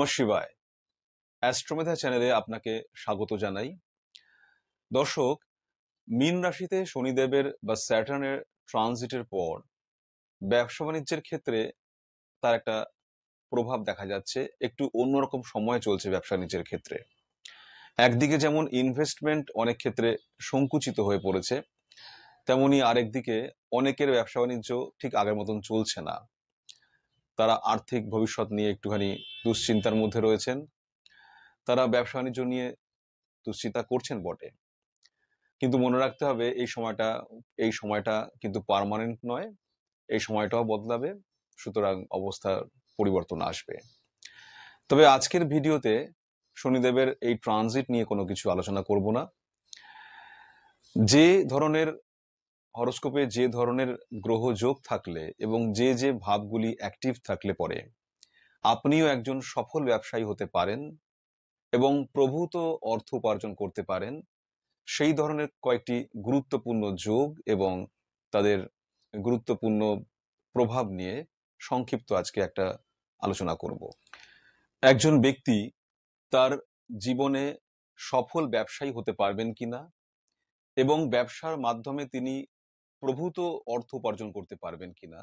নমঃ শিবায়। অ্যাস্ট্রোমেধা চ্যানেলে আপনাকে স্বাগত জানাই। দর্শক, মীন রাশিতে শনিদেবের বা স্যাটার্নের ট্রানজিটের পর ব্যবসা বাণিজ্যের ক্ষেত্রে তার একটা প্রভাব দেখা যাচ্ছে। একটু অন্যরকম সময় চলছে ব্যবসা বাণিজ্যের ক্ষেত্রে। একদিকে যেমন ইনভেস্টমেন্ট অনেক ক্ষেত্রে সংকুচিত হয়ে পড়েছে, তেমনি আরেকদিকে অনেকের ব্যবসা বাণিজ্য ঠিক আগের মতন চলছে না। তারা আর্থিক ভবিষ্যৎ নিয়ে একটুখানি দুশ্চিন্তার মধ্যে রয়েছেন। তারা ব্যবসা বাণিজ্য নিয়ে দুশ্চিন্তা করছেন বটে, কিন্তু মনে রাখতে হবে এই সময়টা কিন্তু পার্মানেন্ট নয়। এই সময়টাও বদলাবে, সুতরাং অবস্থার পরিবর্তন আসবে। তবে আজকের ভিডিওতে শনিদেবের এই ট্রানজিট নিয়ে কোনো কিছু আলোচনা করব না। যে ধরনের হরোস্কোপে যে ধরনের গ্রহ যোগ থাকলে এবং যে যে ভাবগুলি অ্যাক্টিভ থাকলে পরে আপনিও একজন সফল ব্যবসায়ী হতে পারেন এবং প্রভূত অর্থ উপার্জন করতে পারেন, সেই ধরনের কয়েকটি গুরুত্বপূর্ণ যোগ এবং তাদের গুরুত্বপূর্ণ প্রভাব নিয়ে সংক্ষিপ্ত আজকে একটা আলোচনা করব। একজন ব্যক্তি তার জীবনে সফল ব্যবসায়ী হতে পারবেন কিনা এবং ব্যবসার মাধ্যমে তিনি প্রভূত অর্থ উপার্জন করতে পারবেন কিনা,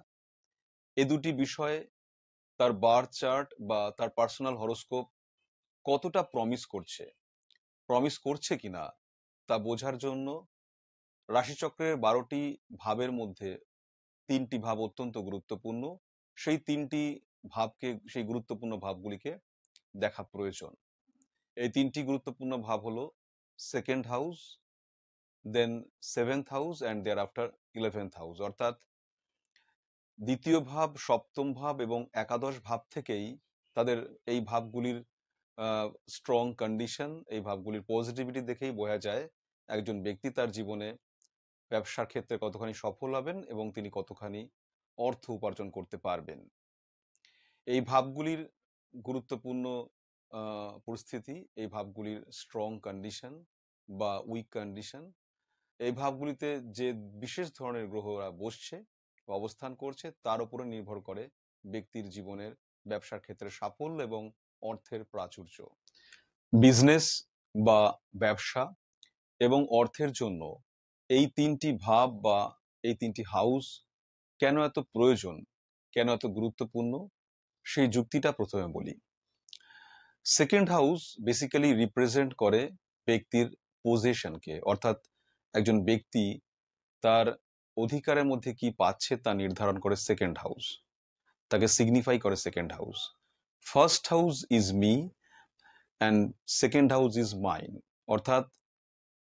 এ দুটি বিষয়ে তার বার্থ চার্ট বা তার পার্সোনাল হরোস্কোপ কতটা প্রমিস করছে কিনা তা বোঝার জন্য রাশিচক্রের 12টি ভাবের মধ্যে 3টি ভাব অত্যন্ত গুরুত্বপূর্ণ। সেই গুরুত্বপূর্ণ ভাবগুলিকে দেখা প্রয়োজন। এই 3টি গুরুত্বপূর্ণ ভাব হলো second house, then 7th house and thereafter 11th house. অর্থাৎ দ্বিতীয় ভাব, সপ্তম ভাব এবং একাদশ ভাব থেকেই তাদের এই ভাবগুলির স্ট্রং কন্ডিশন, এই ভাবগুলির পজিটিভিটি দেখেই বোঝা যায় একজন ব্যক্তি তার জীবনে ব্যবসার ক্ষেত্রে কতখানি সফল হবেন এবং তিনি কতখানি অর্থ উপার্জন করতে পারবেন। এই ভাবগুলির গুরুত্বপূর্ণ পরিস্থিতি, এই ভাবগুলির স্ট্রং কন্ডিশন বা উইক কন্ডিশন, এই ভাবগুলিতে যে বিশেষ ধরনের গ্রহরা বসছে বা অবস্থান করছে তার উপরে নির্ভর করে ব্যক্তির জীবনের ব্যবসার ক্ষেত্রে সাফল্য এবং অর্থের প্রাচুর্য। বিজনেস বা ব্যবসা এবং অর্থের জন্য এই 3টি ভাব বা এই 3টি হাউস কেন এত প্রয়োজন, কেন এত গুরুত্বপূর্ণ, সেই যুক্তিটা প্রথমে বলি। সেকেন্ড হাউস বেসিক্যালি রিপ্রেজেন্ট করে ব্যক্তির পজিশনকে, অর্থাৎ একজন ব্যক্তি তার অধিকারের মধ্যে কি পাচ্ছে তা নির্ধারণ করে সেকেন্ড হাউস, তাকে সিগনিফাই করে second house. First house is me and second house is mine. অর্থাৎ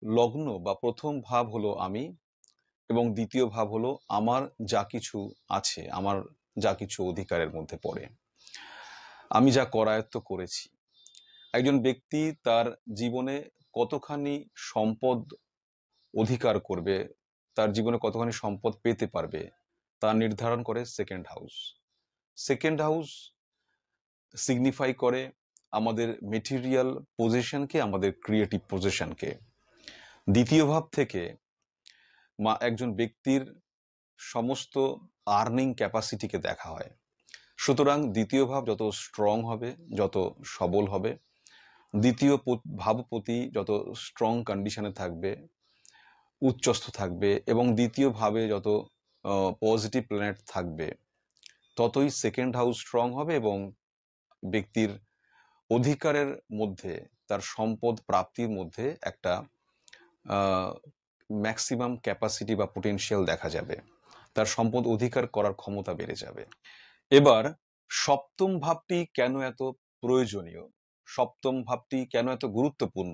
লগ্ন বা প্রথম ভাব হলো আমি এবং দ্বিতীয় ভাব হলো আমার যা কিছু আছে, আমার যা কিছু অধিকারের মধ্যে পড়ে, আমি যা করায়ত্ত করেছি। একজন ব্যক্তি তার জীবনে কতখানি সম্পদ অধিকার করবে, তার জীবনে কতখানি সম্পদ পেতে পারবে, তা নির্ধারণ করে second house. Second house signify করে আমাদের মেটেরিয়াল পজিশনকে, আমাদের ক্রিয়েটিভ পজিশনকে। দ্বিতীয় ভাব থেকে একজন ব্যক্তির সমস্ত আর্নিং ক্যাপাসিটিকে দেখা হয়। সুতরাং দ্বিতীয় ভাব যত স্ট্রং হবে, যত সবল হবে, দ্বিতীয় ভাবপতি যত স্ট্রং কন্ডিশনে থাকবে, উচ্চস্থ থাকবে এবং দ্বিতীয় ভাবে যত পজিটিভ প্ল্যানেট থাকবে, ততই সেকেন্ড হাউস স্ট্রং হবে এবং ব্যক্তির অধিকারের মধ্যে, তার সম্পদ প্রাপ্তির মধ্যে একটা ম্যাক্সিমাম ক্যাপাসিটি বা পোটেনশিয়াল দেখা যাবে, তার সম্পদ অধিকার করার ক্ষমতা বেড়ে যাবে। এবার সপ্তম ভাবটি কেন এত প্রয়োজনীয়, সপ্তম ভাবটি কেন এত গুরুত্বপূর্ণ,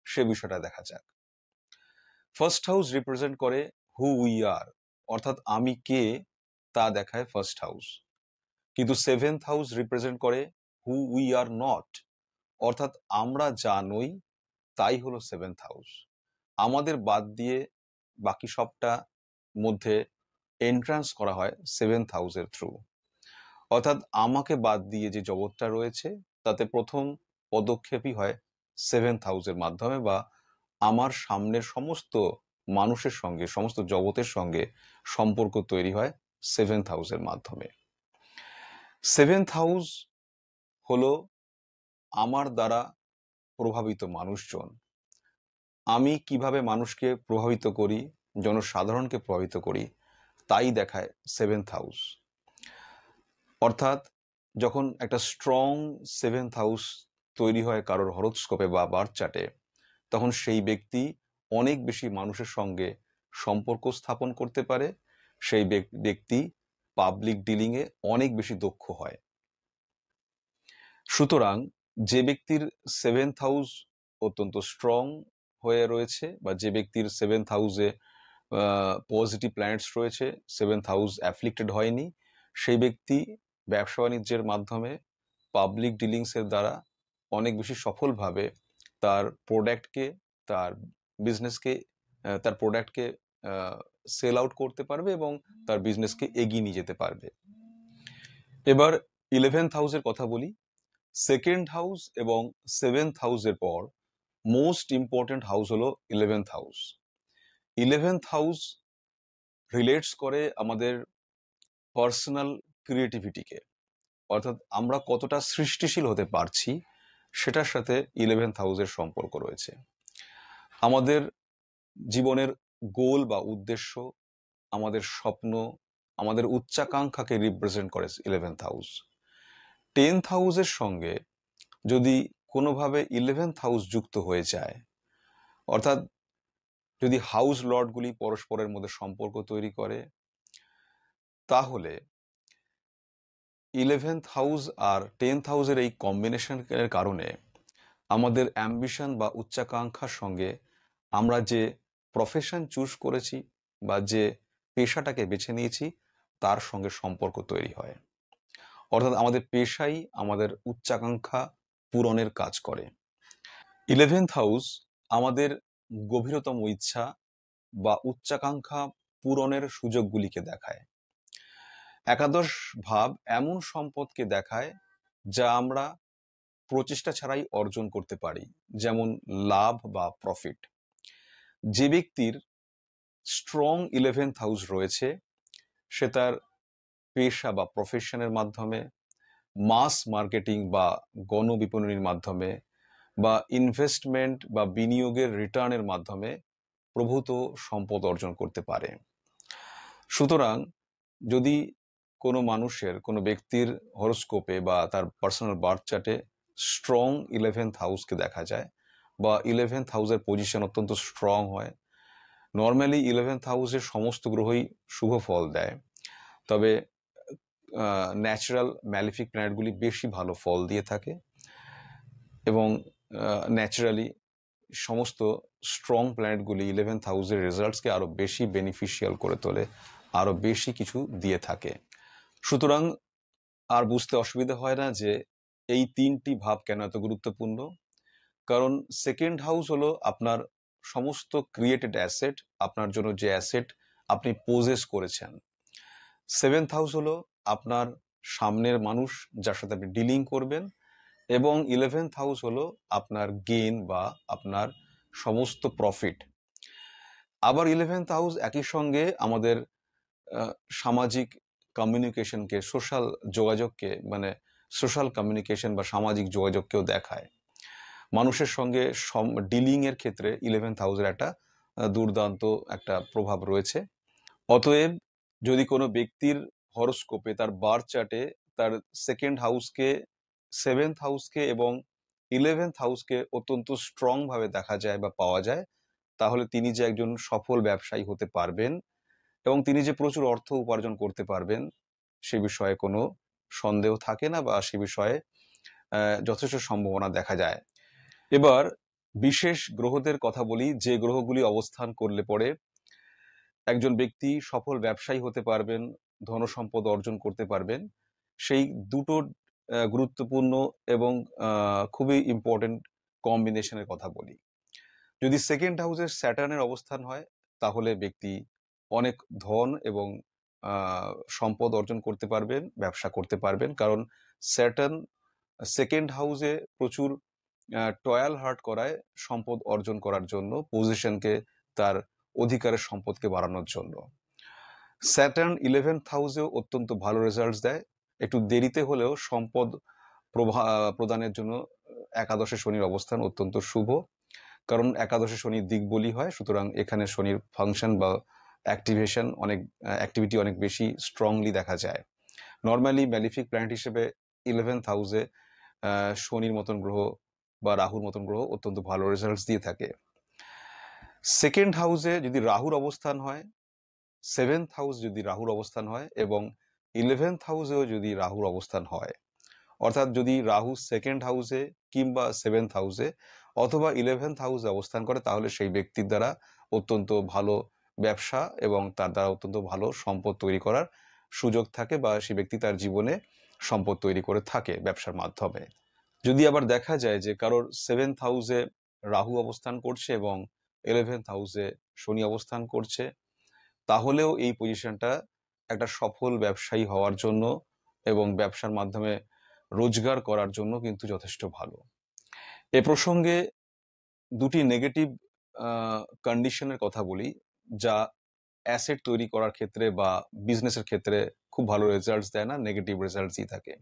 সে বিষয়টা দেখা যাক। ফার্স্ট হাউস রিপ্রেজেন্ট করে হু উই আর, অর্থাৎ আমি কে তা দেখায় ফার্স্ট হাউস। কিন্তু 7th হাউস রিপ্রেজেন্ট করে হু উই আর নট, অর্থাৎ আমরা যা নই তাই হলো 7th হাউস। আমাদের বাদ দিয়ে বাকি সবটা মধ্যে এন্ট্রান্স করা হয় 7th হাউসের থ্রু। অর্থাৎ আমাকে বাদ দিয়ে যে জগৎটা রয়েছে তাতে প্রথম পদক্ষেপই হয় 7th হাউসের মাধ্যমে, বা আমার সামনের সমস্ত মানুষের সঙ্গে, সমস্ত জগতের সঙ্গে সম্পর্ক তৈরি হয় 7th হাউসের মাধ্যমে। 7th হাউস হলো আমার দ্বারা প্রভাবিত মানুষজন, আমি কিভাবে মানুষকে প্রভাবিত করি, জনসাধারণকে প্রভাবিত করি, তাই দেখায় 7th হাউস। অর্থাৎ যখন একটা স্ট্রং 7th হাউস তৈরি হয় কারোর হরোস্কোপে বা বার্থ চার্টে, তখন সেই ব্যক্তি অনেক বেশি মানুষের সঙ্গে সম্পর্ক স্থাপন করতে পারে, সেই ব্যক্তি পাবলিক ডিলিংয়ে অনেক বেশি দক্ষ হয়। সুতরাং যে ব্যক্তির 7th হাউস অত্যন্ত স্ট্রং হয়ে রয়েছে, বা যে ব্যক্তির 7th হাউসে পজিটিভ প্ল্যানেটস রয়েছে, 7th হাউস অ্যাফ্লিক্টেড হয়নি, সেই ব্যক্তি ব্যবসা বাণিজ্যের মাধ্যমে, পাবলিক ডিলিংসের দ্বারা অনেক বেশি সফলভাবে তার প্রোডাক্টকে, তার বিজনেসকে, তার প্রোডাক্টকে সেল আউট করতে পারবে এবং তার বিজনেসকে এগিয়ে নিয়ে যেতে পারবে। এবার 11th হাউসের কথা বলি। 2nd হাউস এবং 7th হাউসের পর মোস্ট ইম্পর্টেন্ট হাউস হলো 11th house. 11th house relates করে আমাদের পার্সোনাল ক্রিয়েটিভিটিকে, অর্থাৎ আমরা কতটা সৃষ্টিশীল হতে পারছি সেটার সাথে 11th হাউসের সম্পর্ক রয়েছে। আমাদের জীবনের গোল বা উদ্দেশ্য, আমাদের স্বপ্ন, আমাদের উচ্চাকাঙ্ক্ষাকে রিপ্রেজেন্ট করে 11th হাউস। 10th হাউসের সঙ্গে যদি কোনোভাবে 11th হাউস যুক্ত হয়ে যায়, অর্থাৎ যদি হাউস লর্ডগুলি পরস্পরের মধ্যে সম্পর্ক তৈরি করে, তাহলে 11th হাউস আর 10th হাউসের এই কম্বিনেশনের কারণে আমাদের অ্যাম্বিশন বা উচ্চাকাঙ্ক্ষার সঙ্গে আমরা যে প্রফেশন চুজ করেছি বা যে পেশাটাকে বেছে নিয়েছি তার সঙ্গে সম্পর্ক তৈরি হয়। অর্থাৎ আমাদের পেশাই আমাদের উচ্চাকাঙ্ক্ষা পূরণের কাজ করে। 11th হাউস আমাদের গভীরতম ইচ্ছা বা উচ্চাকাঙ্ক্ষা পূরণের সুযোগগুলিকে দেখায়। একাদশ ভাব এমন সম্পদকে দেখায় যা আমরা প্রচেষ্টা ছাড়াই অর্জন করতে পারি, যেমন লাভ বা প্রফিট। যে ব্যক্তির স্ট্রং 11th হাউস রয়েছে, সে তার পেশা বা প্রফেশনের মাধ্যমে, মাস মার্কেটিং বা গণবিপণনের মাধ্যমে, বা ইনভেস্টমেন্ট বা বিনিয়োগের রিটার্নের মাধ্যমে প্রভূত সম্পদ অর্জন করতে পারে। সুতরাং যদি কোনো মানুষের, কোনো ব্যক্তির হরোস্কোপে বা তার পার্সোনাল বার্থ চার্টে স্ট্রং 11th হাউসকে দেখা যায়, বা 11th হাউসের পজিশন অত্যন্ত স্ট্রং হয়, নর্মালি 11th হাউসের সমস্ত গ্রহই শুভ ফল দেয়, তবে ন্যাচারাল ম্যালিফিক প্ল্যানেটগুলি বেশি ভালো ফল দিয়ে থাকে, এবং ন্যাচারালি সমস্ত স্ট্রং প্ল্যানেটগুলি 11th হাউসের রেজাল্টসকে আরো বেশি বেনিফিশিয়াল করে তোলে, আরো বেশি কিছু দিয়ে থাকে। সুতরাং আর বুঝতে অসুবিধা হয় না যে এই 3টি ভাব কেন এত গুরুত্বপূর্ণ। কারণ 2nd হাউস হলো আপনার সমস্ত ক্রিয়েটেড অ্যাসেট, আপনার জন্য যে অ্যাসেট আপনি পোজেস করেছেন। 7th হাউস হলো আপনার সামনের মানুষ যার সাথে আপনি ডিলিং করবেন, এবং 11th হাউস হলো আপনার গেইন বা আপনার সমস্ত প্রফিট। আবার 11th হাউস একই সঙ্গে আমাদের সামাজিক কমিউনিকেশনকে, সোশ্যাল যোগাযোগকে, মানে সোশ্যাল কমিউনিকেশন বা সামাজিক যোগাযোগকেও দেখায়। মানুষের সঙ্গে ডিলিং এর ক্ষেত্রে 11th হাউসের একটা দুর্দান্ত একটা প্রভাব রয়েছে। অতএব যদি কোনো ব্যক্তির হরোস্কোপে, তার বার্থ চার্টে তার 2nd হাউসকে, 7th হাউসকে এবং 11th হাউসকে অত্যন্ত স্ট্রং ভাবে দেখা যায় বা পাওয়া যায়, তাহলে তিনি যে একজন সফল ব্যবসায়ী হতে পারবেন এবং তিনি যে প্রচুর অর্থ উপার্জন করতে পারবেন সে বিষয়ে কোনো সন্দেহ থাকে না, বা সে বিষয়ে যথেষ্ট সম্ভাবনা দেখা যায়। এবার বিশেষ গ্রহদের কথা বলি, যে গ্রহগুলি অবস্থান করলে পরে একজন ব্যক্তি সফল ব্যবসায়ী হতে পারবেন, ধনসম্পদ অর্জন করতে পারবেন। সেই দুটো গুরুত্বপূর্ণ এবং খুবই ইম্পর্টেন্ট কম্বিনেশনের কথা বলি। যদি 2nd হাউসের স্যাটার্নের অবস্থান হয়, তাহলে ব্যক্তি অনেক ধন এবং সম্পদ অর্জন করতে পারবেন, ব্যবসা করতে পারবেন। কারণ স্যাটার্ন 2nd হাউসে প্রচুর টয়াল হার্ড করায় সম্পদ অর্জন করার জন্য, পজিশনকে, তার অধিকারের সম্পদকে বাড়ানোর জন্য। স্যাটার্ন 11th হাউসেও অত্যন্ত ভালো রেজাল্টস দেয়, একটু দেরিতে হলেও সম্পদ প্রদানের জন্য একাদশে শনির অবস্থান অত্যন্ত শুভ, কারণ একাদশে শনির দিক বলি হয়, সুতরাং এখানে শনির ফাংশন বা অ্যাক্টিভিটি অনেক বেশি স্ট্রংলি দেখা যায়। নর্মালি ম্যালিফিক প্ল্যানেট হিসেবে 11th হাউসে শনির মতন গ্রহ বা রাহুর মতন গ্রহ অত্যন্ত ভালো রেজাল্টস দিয়ে থাকে। সেকেন্ড হাউসে যদি রাহুর অবস্থান হয়, 7th হাউস যদি রাহুর অবস্থান হয় এবং 11th হাউসেও যদি রাহুর অবস্থান হয়, অর্থাৎ যদি রাহু সেকেন্ড হাউসে কিংবা 7th হাউসে অথবা 11th হাউসে অবস্থান করে, তাহলে সেই ব্যক্তির দ্বারা অত্যন্ত ভালো ব্যবসা এবং তার দ্বারা অত্যন্ত ভালো সম্পদ তৈরি করার সুযোগ থাকে, বা সেই ব্যক্তি তার জীবনে সম্পদ তৈরি করে থাকে ব্যবসার মাধ্যমে। যদি আবার দেখা যায় যে কারোর 7th হাউসে রাহু অবস্থান করছে এবং 11th হাউসে শনি অবস্থান করছে, তাহলেও এই পজিশনটা একটা সফল ব্যবসায়ী হওয়ার জন্য এবং ব্যবসার মাধ্যমে রোজগার করার জন্য কিন্তু যথেষ্ট ভালো। এ প্রসঙ্গে দুটি নেগেটিভ কন্ডিশনের কথা বলি, যা অ্যাসেট তৈরি করার ক্ষেত্রে বা বিজনেসের ক্ষেত্রে খুব ভালো রেজাল্টস দেয় না, নেগেটিভ রেজাল্টসই থাকে।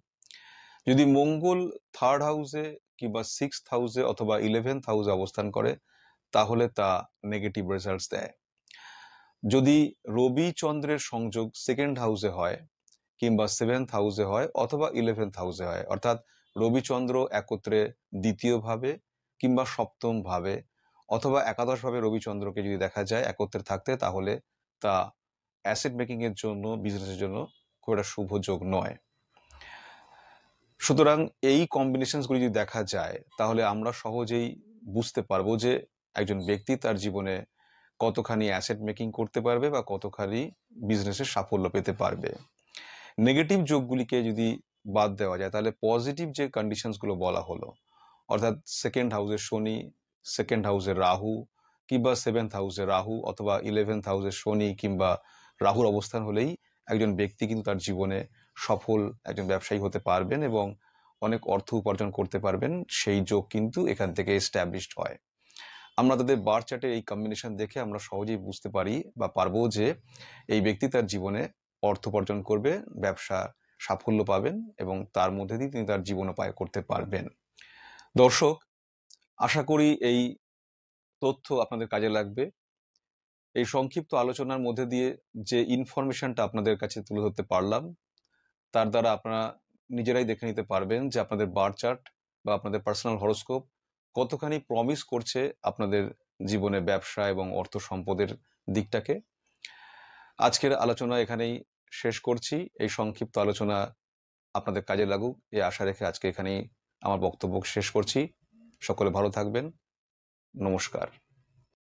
যদি মঙ্গল 3rd হাউসে কিংবা 6th হাউসে অথবা 11th হাউসে অবস্থান করে, তাহলে তা নেগেটিভ রেজাল্টস দেয়। যদি রবি চন্দ্রের সংযোগ সেকেন্ড হাউসে হয় কিংবা 7th হাউসে হয় অথবা 11th হাউসে হয়, অর্থাৎ রবিচন্দ্র একত্রে দ্বিতীয় ভাবে কিংবা সপ্তম ভাবে অথবা একাদশ ভাবে রবিচন্দ্রকে যদি দেখা যায় একত্রে থাকতে, তাহলে তা অ্যাসেট মেকিং এর জন্য, বিজনেসের জন্য খুব একটা শুভ যোগ নয়। সুতরাং এই কম্বিনেশনসগুলি যদি দেখা যায়, তাহলে আমরা সহজেই বুঝতে পারবো যে একজন ব্যক্তি তার জীবনে কতখানি অ্যাসেট মেকিং করতে পারবে বা কতখানি বিজনেসে সাফল্য পেতে পারবে। নেগেটিভ যোগগুলিকে যদি বাদ দেওয়া যায়, তাহলে পজিটিভ যে কন্ডিশনসগুলো বলা হলো, অর্থাৎ সেকেন্ড হাউসের শনি, সেকেন্ড হাউসের রাহু কিংবা 7th হাউসের রাহু অথবা 11th হাউসের শনি কিংবা রাহুর অবস্থান হলেই একজন ব্যক্তি কিন্তু তার জীবনে সফল একজন ব্যবসায়ী হতে পারবেন এবং অনেক অর্থ উপার্জন করতে পারবেন। সেই যোগ কিন্তু এখান থেকে এস্টাবলিশড হয়। আমরা তাদের বার্থ চার্টের এই কম্বিনেশন দেখে আমরা সহজেই বুঝতে পারি বা পারবো যে এই ব্যক্তি তার জীবনে অর্থ উপার্জন করবে, ব্যবসা সাফল্য পাবেন এবং তার মধ্যে দিয়ে তিনি তার জীবনোপায় করতে পারবেন। দর্শক, আশা করি এই তথ্য আপনাদের কাজে লাগবে। এই সংক্ষিপ্ত আলোচনার মধ্যে দিয়ে যে ইনফরমেশনটা আপনাদের কাছে তুলে ধরতে পারলাম, তার দ্বারা আপনারা নিজেরাই দেখে নিতে পারবেন যে আপনাদের বার্থ চার্ট বা আপনাদের পার্সোনাল হরোস্কোপ কতখানি প্রমিস করছে আপনাদের জীবনে ব্যবসা এবং অর্থ সম্পদের দিকটাকে। আজকের আলোচনা এখানেই শেষ করছি। এই সংক্ষিপ্ত আলোচনা আপনাদের কাজে লাগুক এই আশা রেখে আজকে এখানেই আমার বক্তব্য শেষ করছি। সকলে ভালো থাকবেন। নমস্কার।